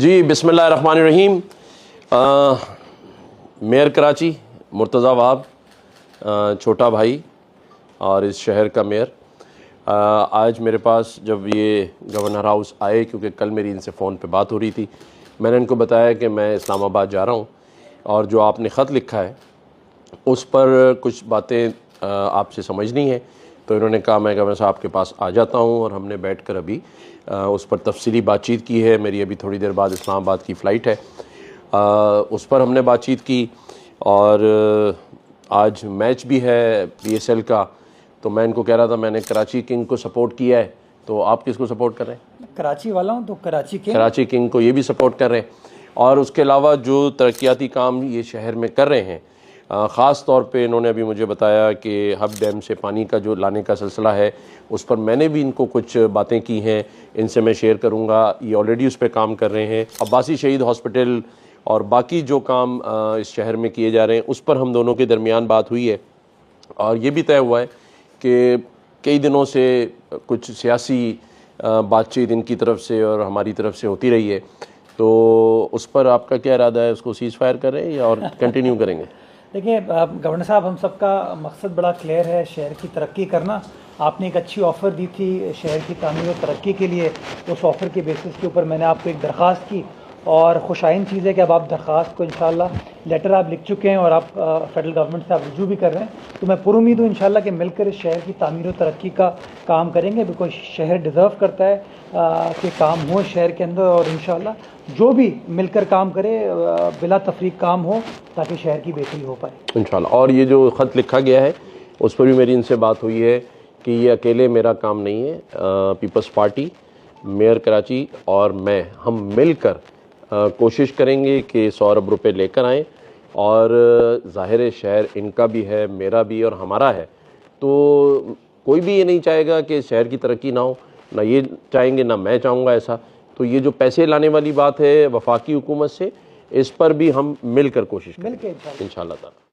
جی بسم اللہ الرحمن الرحیم۔ میئر کراچی مرتضیٰ وہاب، چھوٹا بھائی اور اس شہر کا میئر، آج میرے پاس جب یہ گورنر ہاؤس آئے، کیونکہ کل میری ان سے فون پہ بات ہو رہی تھی، میں نے ان کو بتایا کہ میں اسلام آباد جا رہا ہوں اور جو آپ نے خط لکھا ہے اس پر کچھ باتیں آپ سے سمجھنی ہیں، تو انہوں نے کہا میں گورنر صاحب کے پاس آ جاتا ہوں، اور ہم نے بیٹھ کر ابھی اس پر تفصیلی بات چیت کی ہے۔ میری ابھی تھوڑی دیر بعد اسلام آباد کی فلائٹ ہے، اس پر ہم نے بات چیت کی، اور آج میچ بھی ہے پی ایس ایل کا، تو میں ان کو کہہ رہا تھا میں نے کراچی کنگ کو سپورٹ کیا ہے، تو آپ کس کو سپورٹ کر رہے ہیں؟ کراچی والا ہوں تو کراچی کنگ کو یہ بھی سپورٹ کر رہے ہیں، اور اس کے علاوہ جو ترقیاتی کام یہ شہر میں کر رہے ہیں، خاص طور پہ انہوں نے ابھی مجھے بتایا کہ ہب ڈیم سے پانی کا جو لانے کا سلسلہ ہے اس پر میں نے بھی ان کو کچھ باتیں کی ہیں، ان سے میں شیئر کروں گا۔ یہ آلریڈی اس پہ کام کر رہے ہیں۔ عباسی شہید ہاسپٹل اور باقی جو کام اس شہر میں کیے جا رہے ہیں اس پر ہم دونوں کے درمیان بات ہوئی ہے، اور یہ بھی طے ہوا ہے کہ کئی دنوں سے کچھ سیاسی بات چیت ان کی طرف سے اور ہماری طرف سے ہوتی رہی ہے، تو اس پر آپ کا کیا ارادہ ہے؟ اس کو سیز فائر کر رہے ہیں یا اور کنٹینیو کریں گے؟ دیکھیں گورنر صاحب، ہم سب کا مقصد بڑا کلیئر ہے، شہر کی ترقی کرنا۔ آپ نے ایک اچھی آفر دی تھی شہر کی تعمیر و ترقی کے لیے، اس آفر کے بیسس کے اوپر میں نے آپ کو ایک درخواست کی، اور خوش آئند چیز ہے کہ اب آپ درخواست کو انشاءاللہ لیٹر آپ لکھ چکے ہیں اور آپ فیڈرل گورنمنٹ سے آپ رجوع بھی کر رہے ہیں، تو میں پر امید ہوں انشاءاللہ کہ مل کر اس شہر کی تعمیر و ترقی کا کام کریں گے، بیکاز شہر ڈیزرو کرتا ہے کہ کام ہو شہر کے اندر، اور انشاءاللہ جو بھی مل کر کام کرے بلا تفریق کام ہو تاکہ شہر کی بہتری ہو پائے انشاءاللہ۔ اور یہ جو خط لکھا گیا ہے اس پر بھی میری ان سے بات ہوئی ہے کہ یہ اکیلے میرا کام نہیں ہے، پیپلز پارٹی، میئر کراچی اور میں، ہم مل کر کوشش کریں گے کہ 100 ارب روپے لے کر آئیں، اور ظاہر شہر ان کا بھی ہے، میرا بھی اور ہمارا ہے، تو کوئی بھی یہ نہیں چاہے گا کہ شہر کی ترقی نہ ہو، نہ یہ چاہیں گے نہ میں چاہوں گا ایسا۔ تو یہ جو پیسے لانے والی بات ہے وفاقی حکومت سے، اس پر بھی ہم مل کر کوشش کریں گے انشاءاللہ تعالی۔